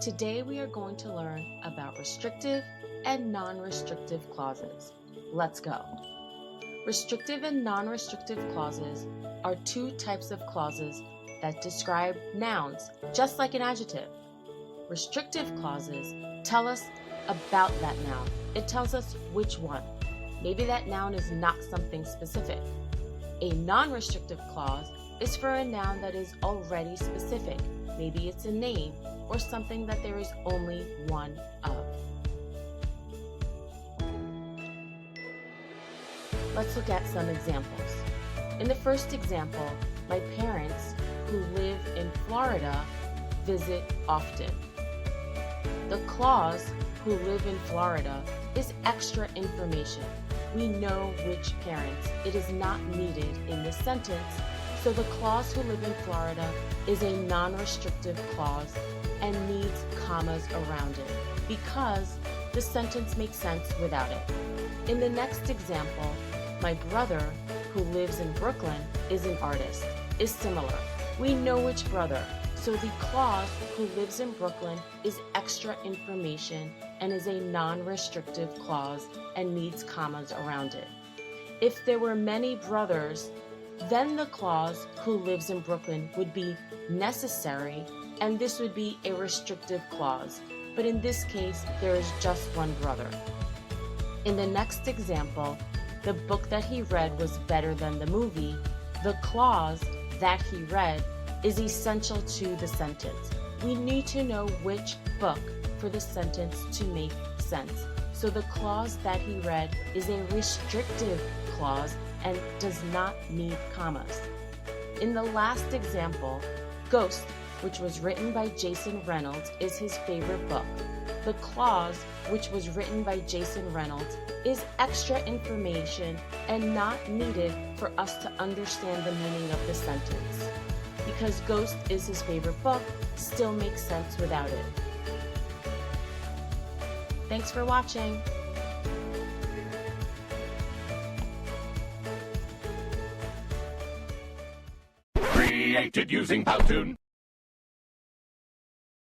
Today we are going to learn about restrictive and non-restrictive clauses. Let's go. Restrictive and non-restrictive clauses are two types of clauses that describe nouns, just like an adjective. Restrictive clauses tell us about that noun. It tells us which one. Maybe that noun is not something specific. A non-restrictive clause is for a noun that is already specific. Maybe it's a name or something that there is only one of. Let's look at some examples. In the first example, my parents, who live in Florida, visit often. The clause, who live in Florida, is extra information. We know which parents. It is not needed in this sentence, so the clause who live in Florida is a non-restrictive clause and needs commas around it because the sentence makes sense without it. In the next example, my brother, who lives in Brooklyn, is an artist, is similar. We know which brother, so the clause who lives in Brooklyn is extra information and is a non-restrictive clause and needs commas around it. If there were many brothers, then the clause who lives in Brooklyn would be necessary, and this would be a restrictive clause. But in this case, there is just one brother. In the next example, the book that he read was better than the movie. The clause that he read is essential to the sentence. We need to know which book for the sentence to make sense. So the clause that he read is a restrictive clause and does not need commas. In the last example, Ghost, which was written by Jason Reynolds, is his favorite book. The clause, which was written by Jason Reynolds, is extra information and not needed for us to understand the meaning of the sentence. Because Ghost is his favorite book, still makes sense without it. Thanks for watching. Created using Powtoon.